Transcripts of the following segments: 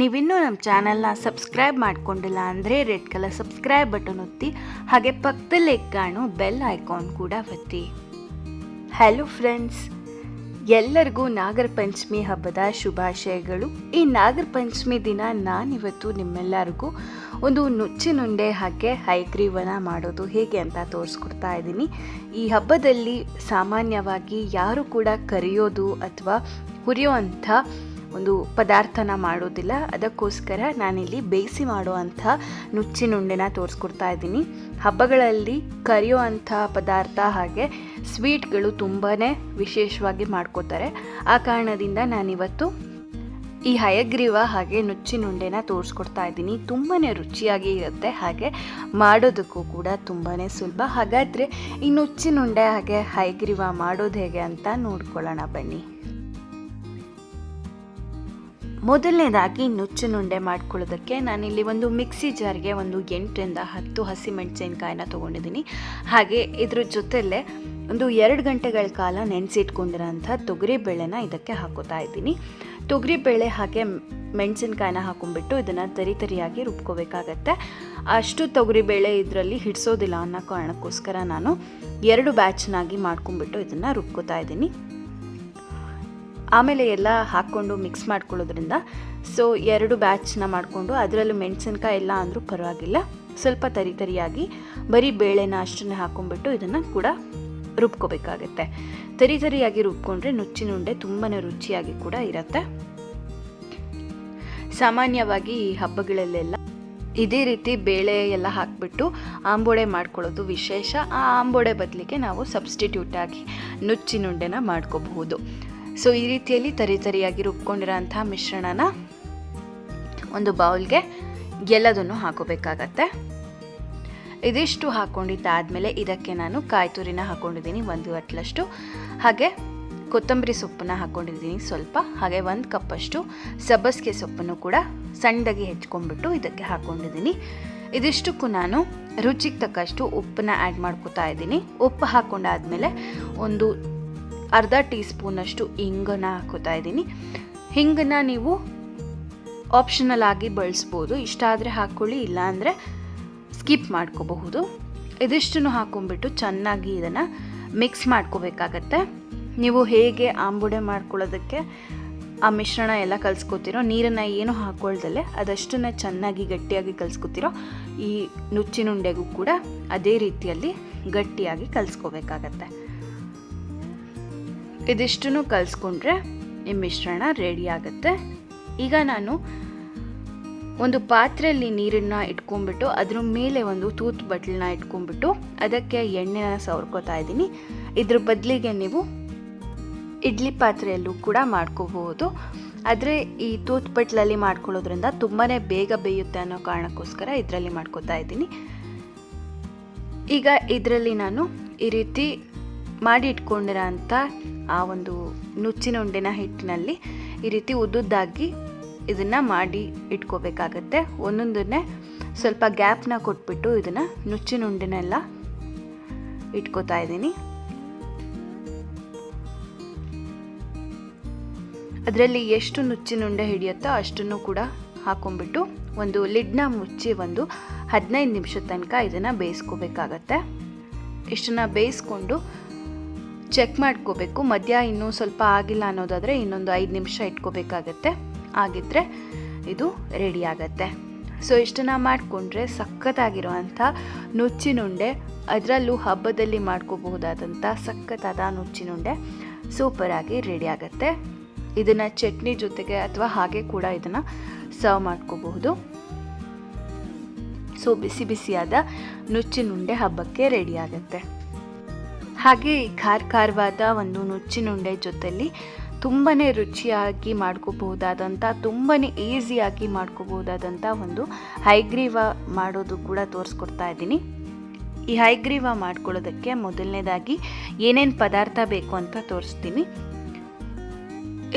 ನೀವಿನ್ನೂ ನಮ್ಮ ಚಾನಲ್ನ ಸಬ್ಸ್ಕ್ರೈಬ್ ಮಾಡ್ಕೊಂಡಿಲ್ಲ ಅಂದರೆ ರೆಡ್ ಕಲರ್ ಸಬ್ಸ್ಕ್ರೈಬ್ ಬಟನ್ ಒತ್ತಿ, ಹಾಗೆ ಪಕ್ಕದಲ್ಲೇ ಕಾಣೋ ಬೆಲ್ ಐಕಾನ್ ಕೂಡ ಒತ್ತಿ. ಹಲೋ ಫ್ರೆಂಡ್ಸ್, ಎಲ್ಲರಿಗೂ ನಾಗರ ಪಂಚಮಿ ಹಬ್ಬದ ಶುಭಾಶಯಗಳು. ಈ ನಾಗರ ಪಂಚಮಿ ದಿನ ನಾನಿವತ್ತು ನಿಮ್ಮೆಲ್ಲರಿಗೂ ಒಂದು ನುಚ್ಚಿನುಂಡೆ ಹಾಗೆ ಹೈಗ್ರೀವನ ಮಾಡೋದು ಹೇಗೆ ಅಂತ ತೋರಿಸ್ಕೊಡ್ತಾ ಇದ್ದೀನಿ. ಈ ಹಬ್ಬದಲ್ಲಿ ಸಾಮಾನ್ಯವಾಗಿ ಯಾರು ಕೂಡ ಕರಿಯೋದು ಅಥವಾ ಹುರಿಯೋವಂಥ ಒಂದು ಪದಾರ್ಥನ ಮಾಡೋದಿಲ್ಲ. ಅದಕ್ಕೋಸ್ಕರ ನಾನಿಲ್ಲಿ ಬೇಯಿಸಿ ಮಾಡುವಂಥ ನುಚ್ಚಿನುಂಡೆನ ತೋರಿಸ್ಕೊಡ್ತಾ ಇದ್ದೀನಿ. ಹಬ್ಬಗಳಲ್ಲಿ ಕರಿಯುವಂಥ ಪದಾರ್ಥ ಹಾಗೆ ಸ್ವೀಟ್ಗಳು ತುಂಬಾ ವಿಶೇಷವಾಗಿ ಮಾಡ್ಕೋತಾರೆ. ಆ ಕಾರಣದಿಂದ ನಾನಿವತ್ತು ಈ ಹಯಗ್ರೀವ ಹಾಗೆ ನುಚ್ಚಿನುಂಡೆನ ತೋರಿಸ್ಕೊಡ್ತಾ ಇದ್ದೀನಿ. ತುಂಬಾ ರುಚಿಯಾಗಿ ಇರುತ್ತೆ, ಹಾಗೆ ಮಾಡೋದಕ್ಕೂ ಕೂಡ ತುಂಬಾ ಸುಲಭ. ಹಾಗಾದರೆ ಈ ನುಚ್ಚಿನುಂಡೆ ಹಾಗೆ ಹಯಗ್ರೀವ ಮಾಡೋದು ಹೇಗೆ ಅಂತ ನೋಡ್ಕೊಳ್ಳೋಣ ಬನ್ನಿ. ಮೊದಲನೇದಾಗಿ ನುಚ್ಚಿನುಂಡೆ ಮಾಡ್ಕೊಳ್ಳೋದಕ್ಕೆ ನಾನಿಲ್ಲಿ ಒಂದು ಮಿಕ್ಸಿ ಜಾರ್ಗೆ ಒಂದು 8ರಿಂದ 10 ಹಸಿಮೆಣಸಿನ್ಕಾಯಿನ ತೊಗೊಂಡಿದ್ದೀನಿ. ಹಾಗೆ ಇದ್ರ ಜೊತೆಯಲ್ಲೇ ಒಂದು 2 ಗಂಟೆಗಳ ಕಾಲ ನೆನೆಸಿಟ್ಕೊಂಡಿರೋಂಥ ತೊಗರಿಬೇಳೆನ ಇದಕ್ಕೆ ಹಾಕೋತಾ ಇದ್ದೀನಿ. ತೊಗರಿಬೇಳೆ ಹಾಗೆ ಮೆಣಸಿನ್ಕಾಯಿನ ಹಾಕೊಂಡ್ಬಿಟ್ಟು ಇದನ್ನು ತರಿಯಾಗಿ ರುಬ್ಕೋಬೇಕಾಗತ್ತೆ. ಅಷ್ಟು ತೊಗರಿಬೇಳೆ ಇದರಲ್ಲಿ ಹಿಡಿಸೋದಿಲ್ಲ ಅನ್ನೋ ಕಾರಣಕ್ಕೋಸ್ಕರ ನಾನು 2 ಬ್ಯಾಚ್ನಾಗಿ ಮಾಡ್ಕೊಂಡ್ಬಿಟ್ಟು ಇದನ್ನು ರುಬ್ಕೋತಾ ಇದ್ದೀನಿ. ಆಮೇಲೆ ಎಲ್ಲ ಹಾಕ್ಕೊಂಡು ಮಿಕ್ಸ್ ಮಾಡ್ಕೊಳ್ಳೋದ್ರಿಂದ 2 ಬ್ಯಾಚ್ನ ಮಾಡಿಕೊಂಡು ಅದರಲ್ಲೂ ಮೆಣಸಿನ್ಕಾಯಿ ಎಲ್ಲ ಅಂದರೂ ಪರವಾಗಿಲ್ಲ, ಸ್ವಲ್ಪ ತರಿಯಾಗಿ ಬರೀ ಬೇಳೆನ ಅಷ್ಟನ್ನೇ ಹಾಕ್ಕೊಂಡ್ಬಿಟ್ಟು ಇದನ್ನು ಕೂಡ ರುಬ್ಕೋಬೇಕಾಗತ್ತೆ. ತರಿಯಾಗಿ ರುಬ್ಕೊಂಡ್ರೆ ನುಚ್ಚಿನುಂಡೆ ತುಂಬಾ ರುಚಿಯಾಗಿ ಕೂಡ ಇರುತ್ತೆ. ಸಾಮಾನ್ಯವಾಗಿ ಈ ಹಬ್ಬಗಳಲ್ಲೆಲ್ಲ ಇದೇ ರೀತಿ ಬೇಳೆ ಎಲ್ಲ ಹಾಕಿಬಿಟ್ಟು ಆಂಬೋಡೆ ಮಾಡ್ಕೊಳ್ಳೋದು ವಿಶೇಷ. ಆ ಆಂಬೋಡೆ ಬದಲಿಗೆ ನಾವು ಸಬ್ಸ್ಟಿಟ್ಯೂಟ್ ಆಗಿ ನುಚ್ಚಿನುಂಡೆನ ಮಾಡ್ಕೋಬಹುದು. ಈ ರೀತಿಯಲ್ಲಿ ತರಿಯಾಗಿ ರುಬ್ಕೊಂಡಿರೋಂಥ ಮಿಶ್ರಣನ ಒಂದು ಬೌಲ್ಗೆ ಎಲ್ಲದನ್ನು ಹಾಕೋಬೇಕಾಗತ್ತೆ. ಇದಿಷ್ಟು ಹಾಕ್ಕೊಂಡಿದ್ದಾದಮೇಲೆ ಇದಕ್ಕೆ ನಾನು ಕಾಯಿ ತುರಿನ ಹಾಕ್ಕೊಂಡಿದ್ದೀನಿ 1 ಬಟ್ಲಷ್ಟು, ಹಾಗೆ ಕೊತ್ತಂಬರಿ ಸೊಪ್ಪನ್ನ ಹಾಕ್ಕೊಂಡಿದ್ದೀನಿ ಸ್ವಲ್ಪ, ಹಾಗೆ 1 ಕಪ್ಪಷ್ಟು ಸಬ್ಬಸಿಗೆ ಸೊಪ್ಪನ್ನು ಕೂಡ ಸಣ್ಣದಾಗಿ ಹೆಚ್ಕೊಂಡ್ಬಿಟ್ಟು ಇದಕ್ಕೆ ಹಾಕ್ಕೊಂಡಿದ್ದೀನಿ. ಇದಿಷ್ಟಕ್ಕೂ ನಾನು ರುಚಿಗೆ ತಕ್ಕಷ್ಟು ಉಪ್ಪನ್ನ ಆ್ಯಡ್ ಮಾಡ್ಕೋತಾ ಇದ್ದೀನಿ. ಉಪ್ಪು ಹಾಕ್ಕೊಂಡಾದ್ಮೇಲೆ ಒಂದು ಅರ್ಧ ಟೀ ಸ್ಪೂನಷ್ಟು ಹಿಂಗನ್ನು ಹಾಕೋತಾ ಇದ್ದೀನಿ. ಹಿಂಗನ್ನು ನೀವು ಆಪ್ಷನಲ್ ಆಗಿ ಬಳಸ್ಬೋದು, ಇಷ್ಟ ಆದರೆ ಹಾಕ್ಕೊಳ್ಳಿ, ಇಲ್ಲಾಂದರೆ ಸ್ಕಿಪ್ ಮಾಡ್ಕೋಬಹುದು. ಇದಿಷ್ಟನ್ನು ಹಾಕ್ಕೊಂಡ್ಬಿಟ್ಟು ಚೆನ್ನಾಗಿ ಇದನ್ನು ಮಿಕ್ಸ್ ಮಾಡ್ಕೋಬೇಕಾಗತ್ತೆ. ನೀವು ಹೇಗೆ ಆಂಬುಡೆ ಮಾಡ್ಕೊಳ್ಳೋದಕ್ಕೆ ಆ ಮಿಶ್ರಣ ಎಲ್ಲ ಕಲಿಸ್ಕೊತಿರೋ, ನೀರನ್ನು ಏನು ಹಾಕ್ಕೊಳ್ದಲ್ಲೇ ಅದಷ್ಟನ್ನು ಚೆನ್ನಾಗಿ ಗಟ್ಟಿಯಾಗಿ ಕಲಿಸ್ಕೊತಿರೋ, ಈ ನುಚ್ಚಿನುಂಡೆಗೂ ಕೂಡ ಅದೇ ರೀತಿಯಲ್ಲಿ ಗಟ್ಟಿಯಾಗಿ ಕಲಿಸ್ಕೋಬೇಕಾಗತ್ತೆ. ಇದಿಷ್ಟನ್ನು ಕಲಿಸ್ಕೊಂಡ್ರೆ ಈ ಮಿಶ್ರಣ ರೆಡಿ ಆಗುತ್ತೆ. ಈಗ ನಾನು ಒಂದು ಪಾತ್ರೆಯಲ್ಲಿ ನೀರನ್ನು ಇಟ್ಕೊಂಡ್ಬಿಟ್ಟು ಅದ್ರ ಮೇಲೆ ಒಂದು ತೂತ್ ಬಟ್ಲನ್ನ ಇಟ್ಕೊಂಡ್ಬಿಟ್ಟು ಅದಕ್ಕೆ ಎಣ್ಣೆನ ಸವರ್ಕೋತಾ ಇದ್ದೀನಿ. ಇದ್ರ ಬದಲಿಗೆ ನೀವು ಇಡ್ಲಿ ಪಾತ್ರೆಯಲ್ಲೂ ಕೂಡ ಮಾಡ್ಕೋಬಹುದು. ಆದರೆ ಈ ತೂತ್ ಬಟ್ಲಲ್ಲಿ ಮಾಡ್ಕೊಳ್ಳೋದ್ರಿಂದ ತುಂಬಾ ಬೇಗ ಬೇಯುತ್ತೆ ಅನ್ನೋ ಕಾರಣಕ್ಕೋಸ್ಕರ ಇದರಲ್ಲಿ ಮಾಡ್ಕೋತಾ ಇದ್ದೀನಿ. ಈಗ ಇದರಲ್ಲಿ ನಾನು ಈ ರೀತಿ ಮಾಡಿ ಇಟ್ಕೊಂಡಿರೋ ಅಂಥ ಆ ಒಂದು ನುಚ್ಚಿನುಂಡೆನ ಹಿಟ್ಟಿನಲ್ಲಿ ಈ ರೀತಿ ಉದ್ದುದ್ದಾಗಿ ಇದನ್ನು ಮಾಡಿ ಇಟ್ಕೋಬೇಕಾಗತ್ತೆ. ಒಂದೊಂದನ್ನೇ ಸ್ವಲ್ಪ ಗ್ಯಾಪ್ನ ಕೊಟ್ಬಿಟ್ಟು ಇದನ್ನು ನುಚ್ಚಿನುಂಡೆನೆಲ್ಲ ಇಟ್ಕೋತಾ ಇದ್ದೀನಿ. ಅದರಲ್ಲಿ ಎಷ್ಟು ನುಚ್ಚಿನುಂಡೆ ಹಿಡಿಯುತ್ತೋ ಅಷ್ಟನ್ನು ಕೂಡ ಹಾಕೊಂಡ್ಬಿಟ್ಟು ಒಂದು ಲಿಡ್ನ ಮುಚ್ಚಿ ಒಂದು 15 ನಿಮಿಷದ ತನಕ ಇದನ್ನು ಬೇಯಿಸ್ಕೋಬೇಕಾಗತ್ತೆ. ಇಷ್ಟನ್ನು ಬೇಯಿಸ್ಕೊಂಡು ಚೆಕ್ ಮಾಡ್ಕೋಬೇಕು. ಮಧ್ಯ ಇನ್ನೂ ಸ್ವಲ್ಪ ಆಗಿಲ್ಲ ಅನ್ನೋದಾದರೆ ಇನ್ನೊಂದು 5 ನಿಮಿಷ ಇಟ್ಕೋಬೇಕಾಗತ್ತೆ. ಆಗಿದ್ದರೆ ಇದು ರೆಡಿ ಆಗತ್ತೆ. ಇಷ್ಟನ್ನು ಮಾಡಿಕೊಂಡ್ರೆ ಸಖತ್ತಾಗಿರುವಂಥ ನುಚ್ಚಿನುಂಡೆ, ಅದರಲ್ಲೂ ಹಬ್ಬದಲ್ಲಿ ಮಾಡ್ಕೋಬಹುದಾದಂಥ ಸಖತ್ತಾದ ನುಚ್ಚಿನುಂಡೆ ಸೂಪರಾಗಿ ರೆಡಿ ಆಗುತ್ತೆ. ಇದನ್ನು ಚಟ್ನಿ ಜೊತೆಗೆ ಅಥವಾ ಹಾಗೆ ಕೂಡ ಇದನ್ನು ಸರ್ವ್ ಮಾಡ್ಕೋಬಹುದು. ಬಿಸಿ ಬಿಸಿಯಾದ ನುಚ್ಚಿನುಂಡೆ ಹಬ್ಬಕ್ಕೆ ರೆಡಿ ಆಗುತ್ತೆ. ಹಾಗೆ ಖಾರವಾದ ಒಂದು ನುಚ್ಚಿನುಂಡೆ ಜೊತೆಯಲ್ಲಿ ತುಂಬಾ ರುಚಿಯಾಗಿ ಮಾಡ್ಕೋಬಹುದಾದಂಥ, ತುಂಬಾ ಈಸಿಯಾಗಿ ಮಾಡ್ಕೋಬಹುದಾದಂಥ ಒಂದು ಹೈಗ್ರೀವ ಮಾಡೋದು ಕೂಡ ತೋರಿಸ್ಕೊಡ್ತಾ ಇದ್ದೀನಿ. ಈ ಹೈಗ್ರೀವ ಮಾಡ್ಕೊಳ್ಳೋದಕ್ಕೆ ಮೊದಲನೇದಾಗಿ ಏನೇನು ಪದಾರ್ಥ ಬೇಕು ಅಂತ ತೋರಿಸ್ತೀನಿ.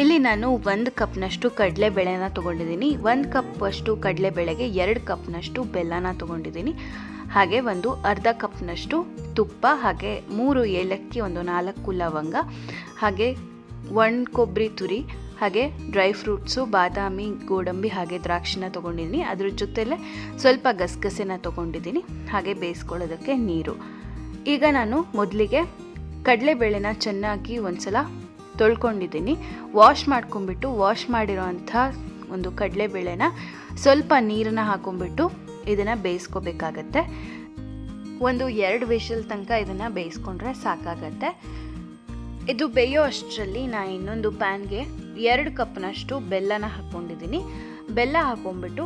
ಇಲ್ಲಿ ನಾನು 1 ಕಪ್ನಷ್ಟು ಕಡಲೆಬೇಳೆನ ತೊಗೊಂಡಿದ್ದೀನಿ. 1 ಕಪ್ಪಷ್ಟು ಕಡಲೆಬೇಳೆಗೆ 2 ಕಪ್ನಷ್ಟು ಬೆಲ್ಲನ ತೊಗೊಂಡಿದ್ದೀನಿ. ಹಾಗೆ ಒಂದು ಅರ್ಧ ಕಪ್ನಷ್ಟು ತುಪ್ಪ, ಹಾಗೆ 3 ಏಲಕ್ಕಿ, ಒಂದು 4 ಲವಂಗ, ಹಾಗೆ 1 ಕೊಬ್ಬರಿ ತುರಿ, ಹಾಗೆ ಡ್ರೈ ಫ್ರೂಟ್ಸು, ಬಾದಾಮಿ, ಗೋಡಂಬಿ ಹಾಗೆ ದ್ರಾಕ್ಷಿನ ತೊಗೊಂಡಿದ್ದೀನಿ. ಅದ್ರ ಜೊತೆಲೇ ಸ್ವಲ್ಪ ಗಸಗಸೆನ ತೊಗೊಂಡಿದ್ದೀನಿ. ಹಾಗೆ ಬೇಯಿಸ್ಕೊಳ್ಳೋದಕ್ಕೆ ನೀರು. ಈಗ ನಾನು ಮೊದಲಿಗೆ ಕಡಲೆಬೇಳೆನ ಚೆನ್ನಾಗಿ ಒಂದ್ಸಲ ತೊಳ್ಕೊಂಡಿದ್ದೀನಿ. ವಾಶ್ ಮಾಡ್ಕೊಂಡ್ಬಿಟ್ಟು ವಾಶ್ ಮಾಡಿರೋ ಅಂಥ ಒಂದು ಕಡಲೆಬೇಳೆನ ಸ್ವಲ್ಪ ನೀರನ್ನ ಹಾಕೊಂಡ್ಬಿಟ್ಟು ಇದನ್ನು ಬೇಯಿಸ್ಕೋಬೇಕಾಗತ್ತೆ. ಒಂದು 2 ವಿಷಲ್ ತನಕ ಇದನ್ನು ಬೇಯಿಸ್ಕೊಂಡ್ರೆ ಸಾಕಾಗತ್ತೆ. ಇದು ಬೇಯೋ ಅಷ್ಟರಲ್ಲಿ ನಾನು ಇನ್ನೊಂದು ಪ್ಯಾನ್ಗೆ 2 ಕಪ್ನಷ್ಟು ಬೆಲ್ಲನ ಹಾಕ್ಕೊಂಡಿದ್ದೀನಿ. ಬೆಲ್ಲ ಹಾಕೊಂಡ್ಬಿಟ್ಟು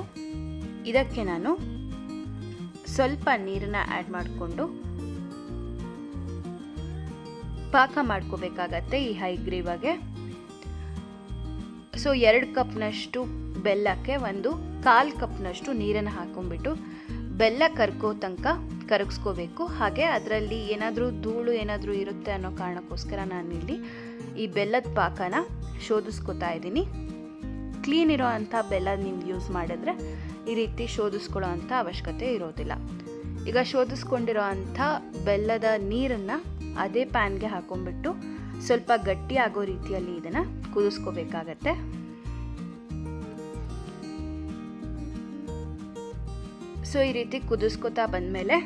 ಇದಕ್ಕೆ ನಾನು ಸ್ವಲ್ಪ ನೀರನ್ನ ಆ್ಯಡ್ ಮಾಡಿಕೊಂಡು ಪಾಕ ಮಾಡ್ಕೋಬೇಕಾಗತ್ತೆ ಈ ಹೈಗ್ರೀವಾಗೆ. ಸೊ 2 ಕಪ್ನಷ್ಟು ಬೆಲ್ಲಕ್ಕೆ 1/4 ಕಪ್ನಷ್ಟು ನೀರನ್ನು ಹಾಕೊಂಡ್ಬಿಟ್ಟು ಬೆಲ್ಲ ಕರ್ಕೋ ತನಕ ಕರಗಿಸ್ಕೋಬೇಕು. ಹಾಗೆ ಅದರಲ್ಲಿ ಏನಾದರೂ ಧೂಳು ಏನಾದರೂ ಇರುತ್ತೆ ಅನ್ನೋ ಕಾರಣಕ್ಕೋಸ್ಕರ ನಾನಿಲ್ಲಿ ಈ ಬೆಲ್ಲದ ಪಾಕನ ಶೋಧಿಸ್ಕೊತಾ ಇದ್ದೀನಿ. ಕ್ಲೀನ್ ಇರೋ ಅಂಥ ಬೆಲ್ಲ ನೀವು ಯೂಸ್ ಮಾಡಿದ್ರೆ ಈ ರೀತಿ ಶೋಧಿಸ್ಕೊಳ್ಳೋ ಅಂಥ ಅವಶ್ಯಕತೆ ಇರೋದಿಲ್ಲ. ಈಗ ಶೋಧಿಸ್ಕೊಂಡಿರೋ ಅಂಥ ಬೆಲ್ಲದ ನೀರನ್ನು ಅದೇ ಪ್ಯಾನ್ಗೆ ಹಾಕೊಂಡ್ಬಿಟ್ಟು ಸ್ವಲ್ಪ ಗಟ್ಟಿ ಆಗೋ ರೀತಿಯಲ್ಲಿ ಇದನ್ನು ಕುದಿಸ್ಕೋಬೇಕಾಗತ್ತೆ. ಸೊ ಈ ರೀತಿ ಕುದಿಸ್ಕೊತಾ ಬಂದಮೇಲೆ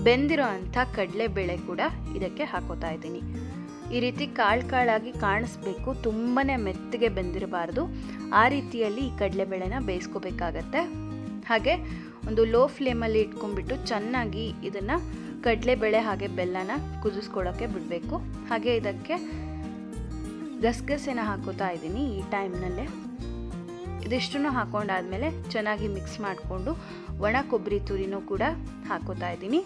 ಬೆಂದಿರೋ ಅಂಥ ಕಡಲೆಬೇಳೆ ಕೂಡ ಇದಕ್ಕೆ ಹಾಕೋತಾ ಇದ್ದೀನಿ. ಈ ರೀತಿ ಕಾಳಾಗಿ ಕಾಣಿಸ್ಬೇಕು, ತುಂಬಾ ಮೆತ್ತಗೆ ಬೆಂದಿರಬಾರ್ದು. ಆ ರೀತಿಯಲ್ಲಿ ಈ ಕಡಲೆಬೇಳೆನ ಬೇಯಿಸ್ಕೋಬೇಕಾಗತ್ತೆ. ಹಾಗೆ ಒಂದು ಲೋ ಫ್ಲೇಮಲ್ಲಿ ಇಟ್ಕೊಂಡ್ಬಿಟ್ಟು ಚೆನ್ನಾಗಿ ಇದನ್ನು ಕಡಲೆಬೇಳೆ ಹಾಗೆ ಬೆಲ್ಲನ ಕುದಿಸ್ಕೊಳ್ಳೋಕ್ಕೆ ಬಿಡಬೇಕು. ಹಾಗೆ ಇದಕ್ಕೆ ಗಸಗಸೆನ ಹಾಕೋತಾ ಇದ್ದೀನಿ ಈ ಟೈಮ್ನಲ್ಲೇ. ಇದಿಷ್ಟನ್ನು ಹಾಕೊಂಡಾದ್ಮೇಲೆ ಚೆನ್ನಾಗಿ ಮಿಕ್ಸ್ ಮಾಡಿಕೊಂಡು ಒಣ ಕೊಬ್ಬರಿ ತುರಿನೂ ಕೂಡ ಹಾಕೋತಾ ಇದ್ದೀನಿ.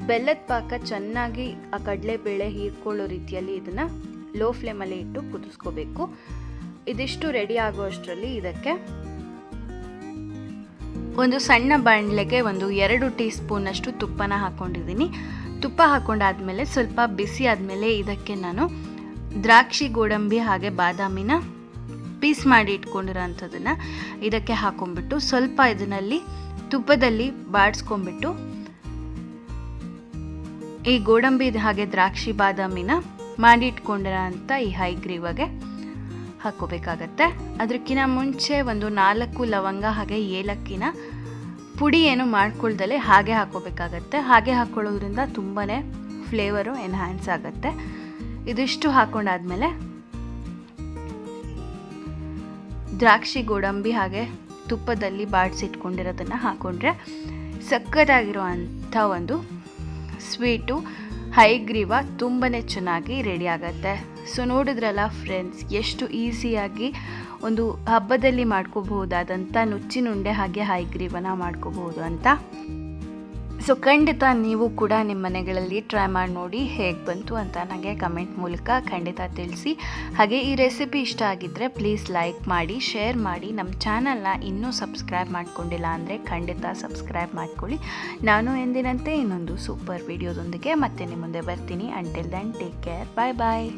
ಬೆಲ್ಲದ ಪಾಕ ಚೆನ್ನಾಗಿ ಆ ಕಡಲೆಬೇಳೆ ಹೀರ್ಕೊಳ್ಳೋ ರೀತಿಯಲ್ಲಿ ಇದನ್ನು ಲೋ ಫ್ಲೇಮಲ್ಲಿ ಇಟ್ಟು ಕುದಿಸ್ಕೋಬೇಕು. ಇದಿಷ್ಟು ರೆಡಿ ಆಗೋ ಅಷ್ಟರಲ್ಲಿ ಇದಕ್ಕೆ ಒಂದು ಸಣ್ಣ ಬಾಣಲೆಗೆ 2 ಟೀ ಸ್ಪೂನಷ್ಟು ತುಪ್ಪನ ಹಾಕ್ಕೊಂಡಿದ್ದೀನಿ. ತುಪ್ಪ ಹಾಕೊಂಡಾದ್ಮೇಲೆ ಸ್ವಲ್ಪ ಬಿಸಿ ಆದಮೇಲೆ ಇದಕ್ಕೆ ನಾನು ದ್ರಾಕ್ಷಿ, ಗೋಡಂಬಿ ಹಾಗೆ ಬಾದಾಮಿನ ಪೀಸ್ ಮಾಡಿ ಇಟ್ಕೊಂಡಿರೋ ಅಂಥದ್ದನ್ನು ಇದಕ್ಕೆ ಹಾಕೊಂಡ್ಬಿಟ್ಟು ಸ್ವಲ್ಪ ಇದನ್ನಲ್ಲಿ ತುಪ್ಪದಲ್ಲಿ ಬಾಡಿಸ್ಕೊಂಡ್ಬಿಟ್ಟು ಈ ಗೋಡಂಬಿ ಹಾಗೆ ದ್ರಾಕ್ಷಿ, ಬಾದಾಮಿನ ಮಾಡಿ ಇಟ್ಕೊಂಡಿರೋ ಅಂಥ ಈ ಹೈಗ್ರೀವಾಗೆ ಹಾಕೋಬೇಕಾಗತ್ತೆ. ಅದಕ್ಕಿಂತ ಮುಂಚೆ 4 ಲವಂಗ ಹಾಗೆ ಏಲಕ್ಕಿನ ಪುಡಿ ಏನು ಮಾಡ್ಕೊಳ್ದಲೇ ಹಾಗೆ ಹಾಕೋಬೇಕಾಗತ್ತೆ. ಹಾಗೆ ಹಾಕ್ಕೊಳ್ಳೋದ್ರಿಂದ ತುಂಬಾ ಫ್ಲೇವರು ಎನ್ಹ್ಯಾನ್ಸ್ ಆಗುತ್ತೆ. ಇದಿಷ್ಟು ಹಾಕೊಂಡಾದ್ಮೇಲೆ ದ್ರಾಕ್ಷಿ, ಗೋಡಂಬಿ ಹಾಗೆ ತುಪ್ಪದಲ್ಲಿ ಬಾಡಿಸಿಟ್ಕೊಂಡಿರೋದನ್ನು ಹಾಕೊಂಡ್ರೆ ಸಕ್ಕತ್ತಾಗಿರೋ ಅಂಥ ಒಂದು ಸ್ವೀಟು ಹೈಗ್ರೀವ ತುಂಬಾ ಚೆನ್ನಾಗಿ ರೆಡಿ ಆಗುತ್ತೆ. ಸೊ ನೋಡಿದ್ರಲ್ಲ ಫ್ರೆಂಡ್ಸ್, ಎಷ್ಟು ಈಸಿಯಾಗಿ ಒಂದು ಹಬ್ಬದಲ್ಲಿ ಮಾಡ್ಕೋಬಹುದಾದಂಥ ನುಚ್ಚಿನುಂಡೆ ಹಾಗೆ ಹೈಗ್ರೀವನ ಮಾಡ್ಕೋಬಹುದು ಅಂತ. ಸೊ ಖಂಡಿತ ನೀವು ಕೂಡ ನಿಮ್ಮ ಮನೆಗಳಲ್ಲಿ ಟ್ರೈ ಮಾಡಿ ನೋಡಿ ಹೇಗೆ ಬಂತು ಅಂತ ನನಗೆ ಕಮೆಂಟ್ ಮೂಲಕ ಖಂಡಿತ ತಿಳಿಸಿ. ಹಾಗೆ ಈ ರೆಸಿಪಿ ಇಷ್ಟ ಆಗಿದ್ದರೆ ಪ್ಲೀಸ್ ಲೈಕ್ ಮಾಡಿ, ಶೇರ್ ಮಾಡಿ. ನಮ್ಮ ಚಾನಲ್ನ ಇನ್ನೂ ಸಬ್ಸ್ಕ್ರೈಬ್ ಮಾಡ್ಕೊಂಡಿಲ್ಲ ಅಂದರೆ ಖಂಡಿತ ಸಬ್ಸ್ಕ್ರೈಬ್ ಮಾಡ್ಕೊಳ್ಳಿ. ನಾನು ಎಂದಿನಂತೆ ಇನ್ನೊಂದು ಸೂಪರ್ ವಿಡಿಯೋದೊಂದಿಗೆ ಮತ್ತೆ ನಿಮ್ಮ ಮುಂದೆ ಬರ್ತೀನಿ. ಅಂಟಿಲ್ ದೆನ್ ಟೇಕ್ ಕೇರ್, ಬಾಯ್ ಬಾಯ್.